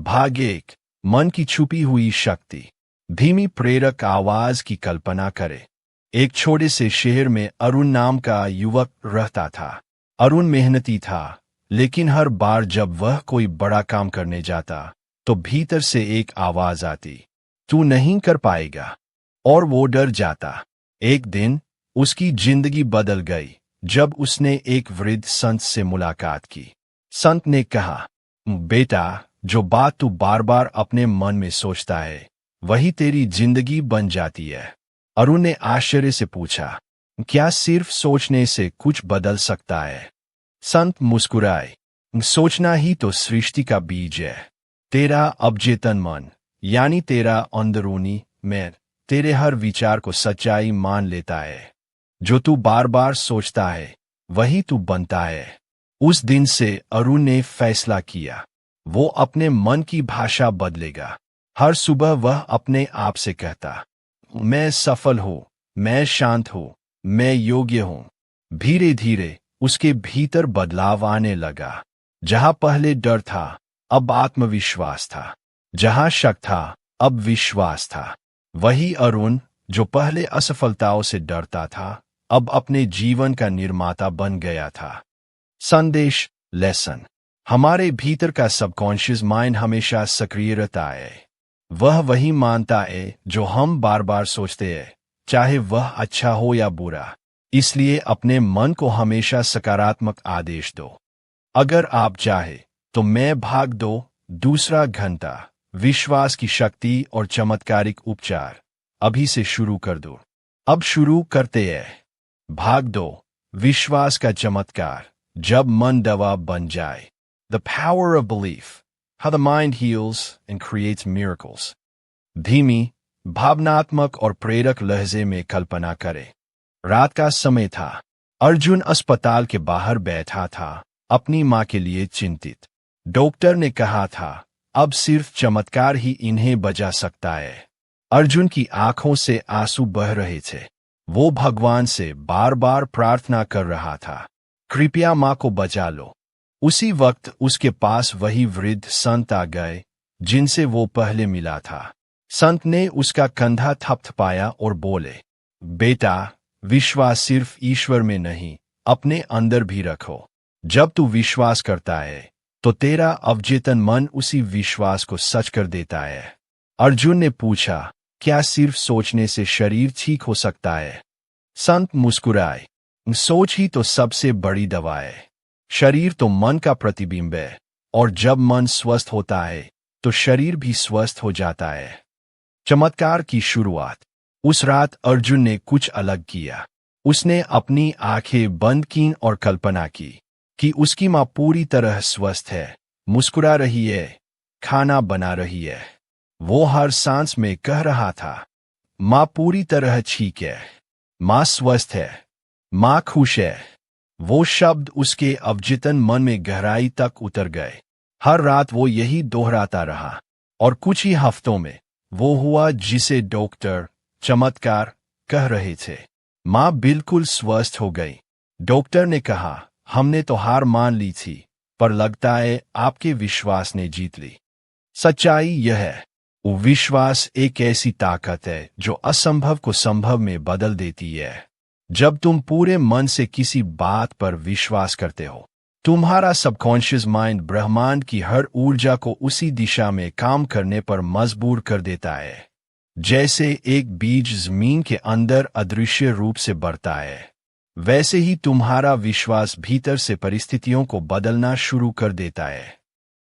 भाग 1। मन की छुपी हुई शक्ति। धीमी प्रेरक आवाज की कल्पना करें। एक छोटे से शहर में अरुण नाम का युवक रहता था। अरुण मेहनती था, लेकिन हर बार जब वह कोई बड़ा काम करने जाता तो भीतर से एक आवाज आती, तू नहीं कर पाएगा, और वो डर जाता। एक दिन उसकी जिंदगी बदल गई जब उसने एक वृद्ध संत से मुलाकात की। संत ने कहा, बेटा, जो बात तू बार बार अपने मन में सोचता है वही तेरी जिंदगी बन जाती है। अरुण ने आश्चर्य से पूछा, क्या सिर्फ सोचने से कुछ बदल सकता है? संत मुस्कुराए, सोचना ही तो सृष्टि का बीज है। तेरा अवचेतन मन, यानी तेरा अंदरूनी मैं, तेरे हर विचार को सच्चाई मान लेता है। जो तू बार बार सोचता है वही तू बनता है। उस दिन से अरुण ने फैसला किया, वो अपने मन की भाषा बदलेगा। हर सुबह वह अपने आप से कहता, मैं सफल हूं, मैं शांत हूं, मैं योग्य हूं। धीरे धीरे उसके भीतर बदलाव आने लगा। जहां पहले डर था अब आत्मविश्वास था, जहां शक था अब विश्वास था। वही अरुण जो पहले असफलताओं से डरता था अब अपने जीवन का निर्माता बन गया था। संदेश, लेसन। हमारे भीतर का सबकॉन्शियस माइंड हमेशा सक्रिय रहता है। वह वही मानता है जो हम बार बार सोचते हैं, चाहे वह अच्छा हो या बुरा। इसलिए अपने मन को हमेशा सकारात्मक आदेश दो। अगर आप चाहे तो मैं भाग 2 दूसरा घंटा विश्वास की शक्ति और चमत्कारिक उपचार अभी से शुरू कर दो। अब शुरू करते हैं। भाग 2 विश्वास का चमत्कार, जब मन दवा बन जाए। The power of belief, how the mind heals and creates miracles. धीमी, भावनात्मक और प्रेरक लहजे में कल्पना करें। रात का समय था। अर्जुन अस्पताल के बाहर बैठा था, अपनी मां के लिए चिंतित। डॉक्टर ने कहा था, अब सिर्फ चमत्कार ही इन्हें बचा सकता है। अर्जुन की आंखों से आंसू बह रहे थे। वो भगवान से बार बार प्रार्थना कर रहा था, कृपया मां को बचा लो। उसी वक्त उसके पास वही वृद्ध संत आ गए जिनसे वो पहले मिला था। संत ने उसका कंधा थपथपाया और बोले, बेटा, विश्वास सिर्फ ईश्वर में नहीं, अपने अंदर भी रखो। जब तू विश्वास करता है तो तेरा अवचेतन मन उसी विश्वास को सच कर देता है। अर्जुन ने पूछा, क्या सिर्फ सोचने से शरीर ठीक हो सकता है? संत मुस्कुराए, सोच ही तो सबसे बड़ी दवा है। शरीर तो मन का प्रतिबिंब है, और जब मन स्वस्थ होता है तो शरीर भी स्वस्थ हो जाता है। चमत्कार की शुरुआत। उस रात अर्जुन ने कुछ अलग किया। उसने अपनी आंखें बंद की और कल्पना की कि उसकी मां पूरी तरह स्वस्थ है, मुस्कुरा रही है, खाना बना रही है। वो हर सांस में कह रहा था, मां पूरी तरह ठीक है, मां स्वस्थ है, मां खुश है। वो शब्द उसके अवचेतन मन में गहराई तक उतर गए। हर रात वो यही दोहराता रहा, और कुछ ही हफ्तों में वो हुआ जिसे डॉक्टर चमत्कार कह रहे थे। मां बिल्कुल स्वस्थ हो गई। डॉक्टर ने कहा, हमने तो हार मान ली थी, पर लगता है आपके विश्वास ने जीत ली। सच्चाई यह है, वो विश्वास एक ऐसी ताकत है जो असंभव को संभव में बदल देती है। जब तुम पूरे मन से किसी बात पर विश्वास करते हो, तुम्हारा सबकॉन्शियस माइंड ब्रह्मांड की हर ऊर्जा को उसी दिशा में काम करने पर मजबूर कर देता है। जैसे एक बीज जमीन के अंदर अदृश्य रूप से बढ़ता है, वैसे ही तुम्हारा विश्वास भीतर से परिस्थितियों को बदलना शुरू कर देता है।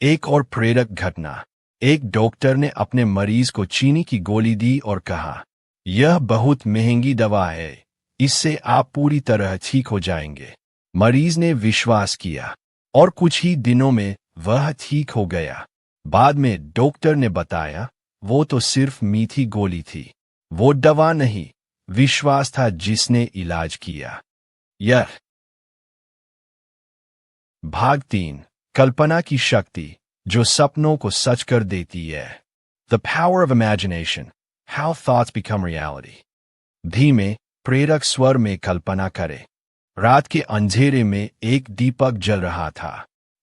एक और प्रेरक घटना। एक डॉक्टर ने अपने मरीज को चीनी की गोली दी और कहा, यह बहुत महंगी दवा है, इससे आप पूरी तरह ठीक हो जाएंगे। मरीज ने विश्वास किया और कुछ ही दिनों में वह ठीक हो गया। बाद में डॉक्टर ने बताया, वो तो सिर्फ मीठी गोली थी, वो दवा नहीं, विश्वास था जिसने इलाज किया। यह भाग 3 कल्पना की शक्ति, जो सपनों को सच कर देती है। The power of imagination, how thoughts become reality. धीमे प्रेरक स्वर में कल्पना करें। रात के अंधेरे में एक दीपक जल रहा था।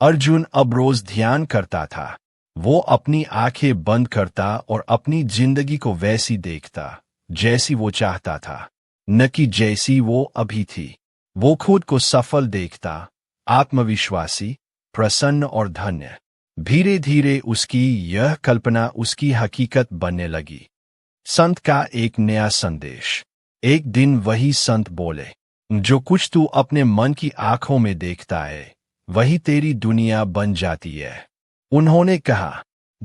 अर्जुन अब रोज ध्यान करता था, वो अपनी आंखें बंद करता और अपनी जिंदगी को वैसी देखता जैसी वो चाहता था, न कि जैसी वो अभी थी। वो खुद को सफल देखता, आत्मविश्वासी, प्रसन्न और धन्य। धीरे धीरे उसकी यह कल्पना उसकी हकीकत बनने लगी। संत का एक नया संदेश। एक दिन वही संत बोले, जो कुछ तू अपने मन की आंखों में देखता है वही तेरी दुनिया बन जाती है। उन्होंने कहा,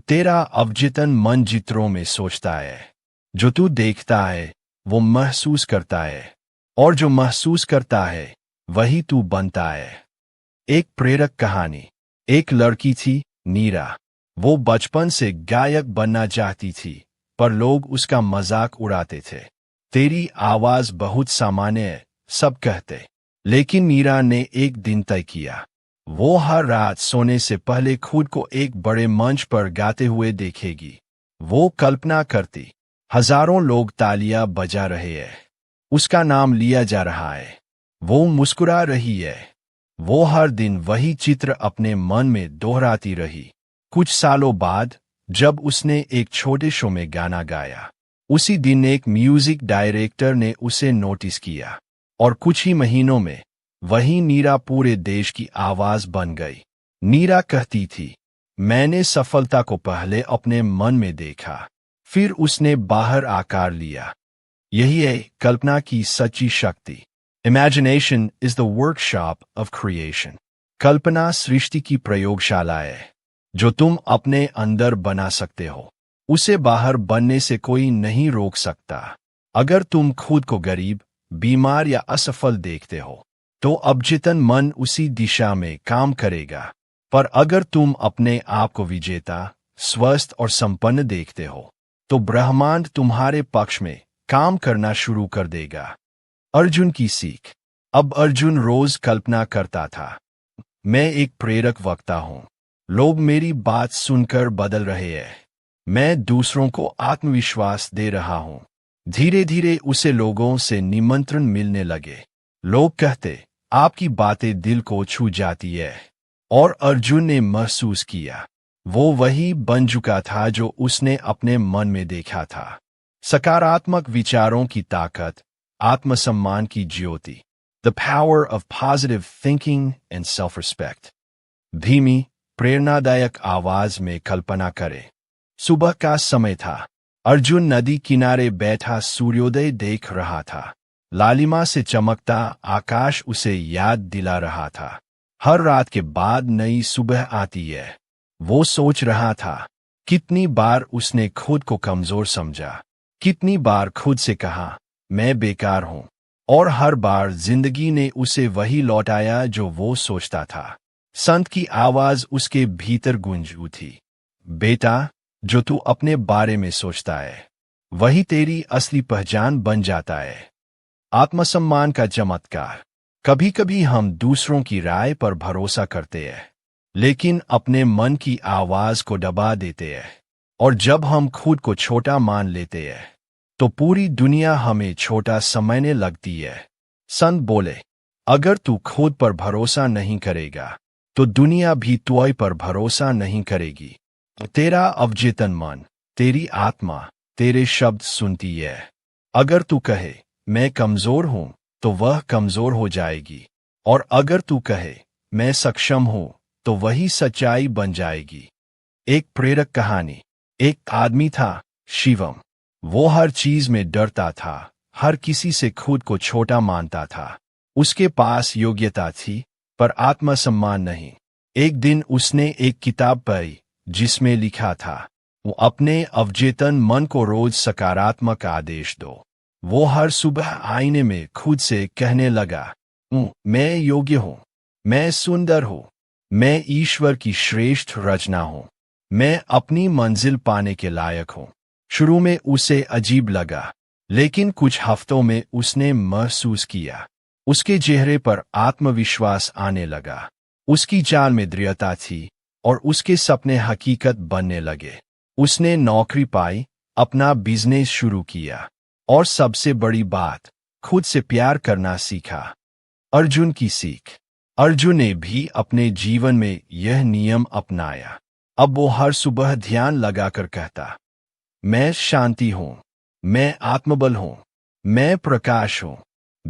तेरा अवचेतन मन चित्रों में सोचता है, जो तू देखता है वो महसूस करता है, और जो महसूस करता है वही तू बनता है। एक प्रेरक कहानी। एक लड़की थी, नीरा। वो बचपन से गायक बनना चाहती थी, पर लोग उसका मजाक उड़ाते थे। तेरी आवाज बहुत सामान्य है, सब कहते। लेकिन नीरा ने एक दिन तय किया, वो हर रात सोने से पहले खुद को एक बड़े मंच पर गाते हुए देखेगी। वो कल्पना करती, हजारों लोग तालियां बजा रहे हैं, उसका नाम लिया जा रहा है, वो मुस्कुरा रही है। वो हर दिन वही चित्र अपने मन में दोहराती रही। कुछ सालों बाद जब उसने एक छोटे शो में गाना गाया, उसी दिन एक म्यूजिक डायरेक्टर ने उसे नोटिस किया, और कुछ ही महीनों में वही नीरा पूरे देश की आवाज बन गई। नीरा कहती थी, मैंने सफलता को पहले अपने मन में देखा, फिर उसने बाहर आकार लिया। यही है कल्पना की सच्ची शक्ति। Imagination is the workshop of creation. कल्पना सृष्टि की प्रयोगशाला है। जो तुम अपने अंदर बना सकते हो, उसे बाहर बनने से कोई नहीं रोक सकता। अगर तुम खुद को गरीब, बीमार या असफल देखते हो, तो अवचेतन मन उसी दिशा में काम करेगा। पर अगर तुम अपने आप को विजेता, स्वस्थ और संपन्न देखते हो, तो ब्रह्मांड तुम्हारे पक्ष में काम करना शुरू कर देगा। अर्जुन की सीख। अब अर्जुन रोज कल्पना करता था, मैं एक प्रेरक वक्ता हूं, लोग मेरी बात सुनकर बदल रहे हैं, मैं दूसरों को आत्मविश्वास दे रहा हूं। धीरे धीरे उसे लोगों से निमंत्रण मिलने लगे। लोग कहते, आपकी बातें दिल को छू जाती है। और अर्जुन ने महसूस किया, वो वही बन चुका था जो उसने अपने मन में देखा था। सकारात्मक विचारों की ताकत, आत्मसम्मान की ज्योति। The power of positive thinking and self respect. धीमी, प्रेरणादायक आवाज में कल्पना करें। सुबह का समय था। अर्जुन नदी किनारे बैठा सूर्योदय देख रहा था। लालिमा से चमकता आकाश उसे याद दिला रहा था, हर रात के बाद नई सुबह आती है। वो सोच रहा था, कितनी बार उसने खुद को कमजोर समझा, कितनी बार खुद से कहा, मैं बेकार हूं, और हर बार जिंदगी ने उसे वही लौटाया जो वो सोचता था। संत की आवाज उसके भीतर गूंज उठी, बेटा, जो तू अपने बारे में सोचता है वही तेरी असली पहचान बन जाता है। आत्मसम्मान का चमत्कार। कभी कभी हम दूसरों की राय पर भरोसा करते हैं, लेकिन अपने मन की आवाज को दबा देते हैं, और जब हम खुद को छोटा मान लेते हैं तो पूरी दुनिया हमें छोटा समझने लगती है। संत बोले, अगर तू खुद पर भरोसा नहीं करेगा तो दुनिया भी तुझ पर भरोसा नहीं करेगी। तेरा अवचेतन मन, तेरी आत्मा तेरे शब्द सुनती है। अगर तू कहे मैं कमजोर हूं तो वह कमजोर हो जाएगी, और अगर तू कहे मैं सक्षम हूं तो वही सच्चाई बन जाएगी। एक प्रेरक कहानी। एक आदमी था, शिवम। वो हर चीज में डरता था, हर किसी से खुद को छोटा मानता था। उसके पास योग्यता थी पर आत्मसम्मान नहीं। एक दिन उसने एक किताब पढ़ी जिसमें लिखा था, वो अपने अवचेतन मन को रोज सकारात्मक आदेश दो। वो हर सुबह आईने में खुद से कहने लगा, मैं योग्य हूं, मैं सुंदर हूं, मैं ईश्वर की श्रेष्ठ रचना हूं, मैं अपनी मंजिल पाने के लायक हूं। शुरू में उसे अजीब लगा, लेकिन कुछ हफ्तों में उसने महसूस किया, उसके चेहरे पर आत्मविश्वास आने लगा, उसकी चाल में दृढ़ता थी, और उसके सपने हकीकत बनने लगे। उसने नौकरी पाई, अपना बिजनेस शुरू किया, और सबसे बड़ी बात, खुद से प्यार करना सीखा। अर्जुन की सीख। अर्जुन ने भी अपने जीवन में यह नियम अपनाया। अब वो हर सुबह ध्यान लगाकर कहता, मैं शांति हूं, मैं आत्मबल हूं, मैं प्रकाश हूं।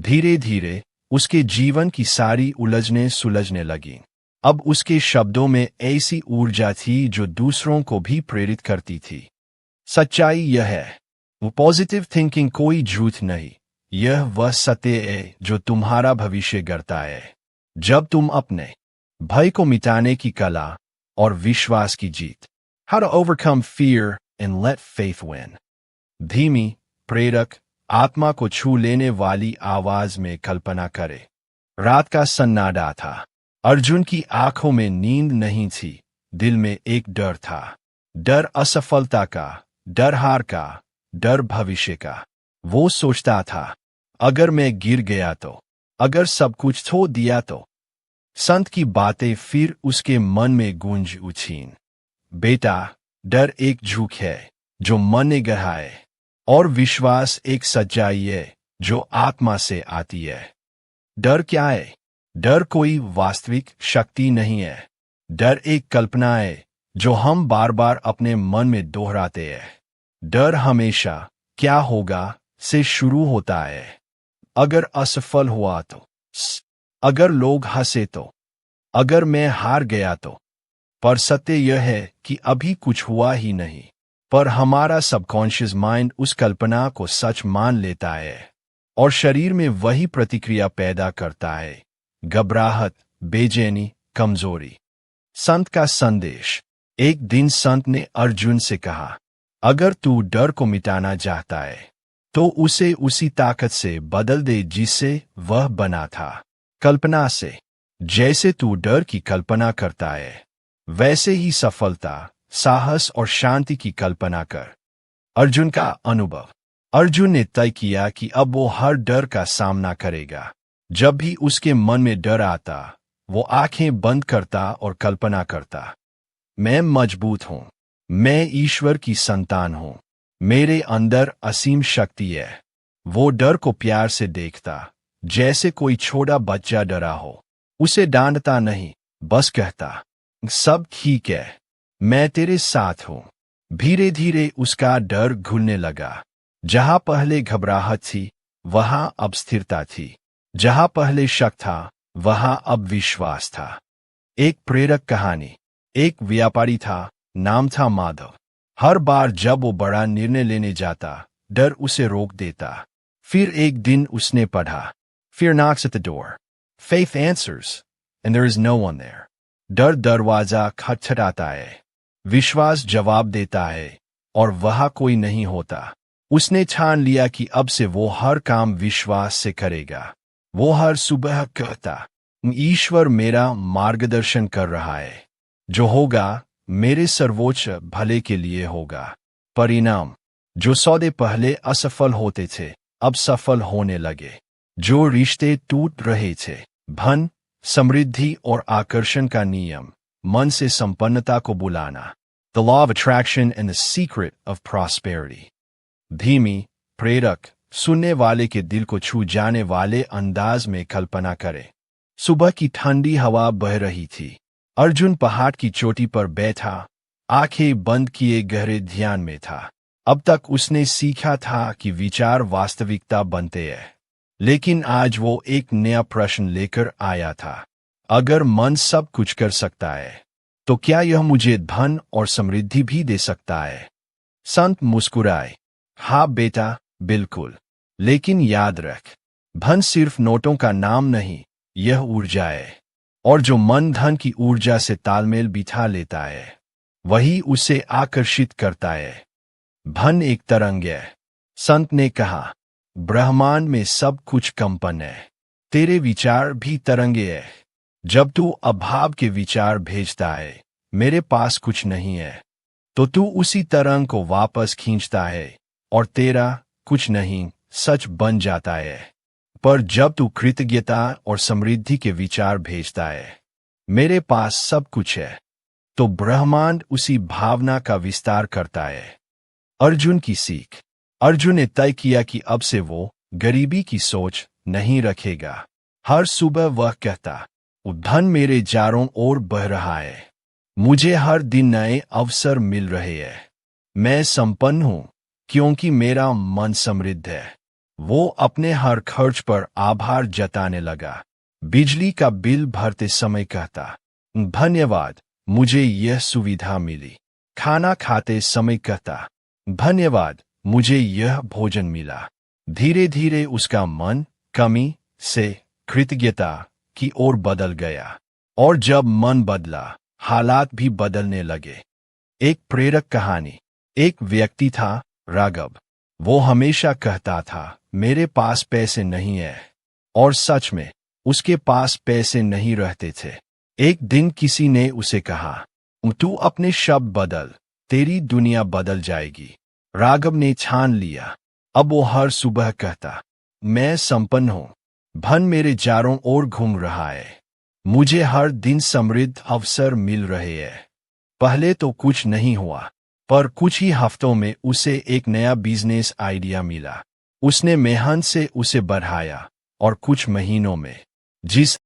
धीरे धीरे उसके जीवन की सारी उलझनें सुलझने लगीं। अब उसके शब्दों में ऐसी ऊर्जा थी जो दूसरों को भी प्रेरित करती थी। सच्चाई यह है, वो पॉजिटिव थिंकिंग कोई झूठ नहीं, यह वह सत्य है जो तुम्हारा भविष्य गढ़ता है। जब तुम अपने भय को मिटाने की कला और विश्वास की जीत, How to overcome fear and let faith win, धीमी, प्रेरक, आत्मा को छू लेने वाली आवाज में कल्पना करे। रात का सन्नाटा था। अर्जुन की आंखों में नींद नहीं थी, दिल में एक डर था। डर असफलता का, डर हार का, डर भविष्य का। वो सोचता था, अगर मैं गिर गया तो, अगर सब कुछ खो दिया तो। संत की बातें फिर उसके मन में गूंज उठीं। बेटा, डर एक झूठ है जो मन ने गढ़ा है, और विश्वास एक सच्चाई है जो आत्मा से आती है। डर क्या है? डर कोई वास्तविक शक्ति नहीं है। डर एक कल्पना है जो हम बार बार अपने मन में दोहराते हैं। डर हमेशा क्या होगा से शुरू होता है। अगर असफल हुआ तो, अगर लोग हंसे तो, अगर मैं हार गया तो। पर सत्य यह है कि अभी कुछ हुआ ही नहीं, पर हमारा सबकॉन्शियस माइंड उस कल्पना को सच मान लेता है और शरीर में वही प्रतिक्रिया पैदा करता है, घबराहट, बेचैनी, कमजोरी। संत का संदेश। एक दिन संत ने अर्जुन से कहा, अगर तू डर को मिटाना चाहता है तो उसे उसी ताकत से बदल दे जिससे वह बना था, कल्पना से। जैसे तू डर की कल्पना करता है, वैसे ही सफलता, साहस और शांति की कल्पना कर। अर्जुन का अनुभव। अर्जुन ने तय किया कि अब वो हर डर का सामना करेगा। जब भी उसके मन में डर आता, वो आंखें बंद करता और कल्पना करता, मैं मजबूत हूं, मैं ईश्वर की संतान हूं, मेरे अंदर असीम शक्ति है। वो डर को प्यार से देखता, जैसे कोई छोटा बच्चा डरा हो। उसे डांटता नहीं, बस कहता, सब ठीक है, मैं तेरे साथ हूं। धीरे धीरे उसका डर घुलने लगा। जहां पहले घबराहट थी, वहां अब स्थिरता थी। जहां पहले शक था, वहां अब विश्वास था। एक प्रेरक कहानी। एक व्यापारी था, नाम था माधव। हर बार जब वो बड़ा निर्णय लेने जाता, डर उसे रोक देता। फिर एक दिन उसने पढ़ा, Fear knocks at the door. Faith answers, and there is no one there. डर दरवाजा खटखटाता है, विश्वास जवाब देता है, और वहां कोई नहीं होता। उसने ठान लिया कि अब से वो हर काम विश्वास से करेगा। वो हर सुबह कहता, ईश्वर मेरा मार्गदर्शन कर रहा है, जो होगा मेरे सर्वोच्च भले के लिए होगा। परिणाम, जो सौदे पहले असफल होते थे, अब सफल होने लगे। जो रिश्ते टूट रहे थे, धन, समृद्धि और आकर्षण का नियम, मन से संपन्नता को बुलाना। The law of attraction and the secret of prosperity. धीमी, प्रेरक, सुनने वाले के दिल को छू जाने वाले अंदाज में कल्पना करे। सुबह की ठंडी हवा बह रही थी। अर्जुन पहाड़ की चोटी पर बैठा, आंखें बंद किए गहरे ध्यान में था। अब तक उसने सीखा था कि विचार वास्तविकता बनते हैं, लेकिन आज वो एक नया प्रश्न लेकर आया था। अगर मन सब कुछ कर सकता है, तो क्या यह मुझे धन और समृद्धि भी दे सकता है? संत मुस्कुराए, हाँ बेटा, बिल्कुल। लेकिन याद रख, धन सिर्फ नोटों का नाम नहीं, यह ऊर्जा है। और जो मन धन की ऊर्जा से तालमेल बिठा लेता है, वही उसे आकर्षित करता है। धन एक तरंग है। संत ने कहा, ब्रह्मांड में सब कुछ कंपन है, तेरे विचार भी तरंगे है। जब तू अभाव के विचार भेजता है, मेरे पास कुछ नहीं है, तो तू उसी तरंग को वापस खींचता है, और तेरा कुछ नहीं सच बन जाता है। पर जब तू कृतज्ञता और समृद्धि के विचार भेजता है, मेरे पास सब कुछ है, तो ब्रह्मांड उसी भावना का विस्तार करता है। अर्जुन की सीख। अर्जुन ने तय किया कि अब से वो गरीबी की सोच नहीं रखेगा। हर सुबह वह कहता, धन मेरे चारों ओर बह रहा है, मुझे हर दिन नए अवसर मिल रहे हैं। मैं संपन्न हूं क्योंकि मेरा मन समृद्ध है। वो अपने हर खर्च पर आभार जताने लगा। बिजली का बिल भरते समय कहता, धन्यवाद, मुझे यह सुविधा मिली। खाना खाते समय कहता, धन्यवाद, मुझे यह भोजन मिला। धीरे धीरे उसका मन कमी से कृतज्ञता की ओर बदल गया। और जब मन बदला, हालात भी बदलने लगे। एक प्रेरक कहानी। एक व्यक्ति था, राघव। वो हमेशा कहता था, मेरे पास पैसे नहीं है। और सच में उसके पास पैसे नहीं रहते थे। एक दिन किसी ने उसे कहा, तू अपने शब्द बदल, तेरी दुनिया बदल जाएगी। राघव ने ठान लिया। अब वो हर सुबह कहता, मैं संपन्न हूं, धन मेरे चारों ओर घूम रहा है, मुझे हर दिन समृद्ध अवसर मिल रहे हैं। पहले तो कुछ नहीं हुआ, पर कुछ ही हफ्तों में उसे एक नया बिजनेस आइडिया मिला। उसने मेहनत से उसे बढ़ाया और कुछ महीनों में जिस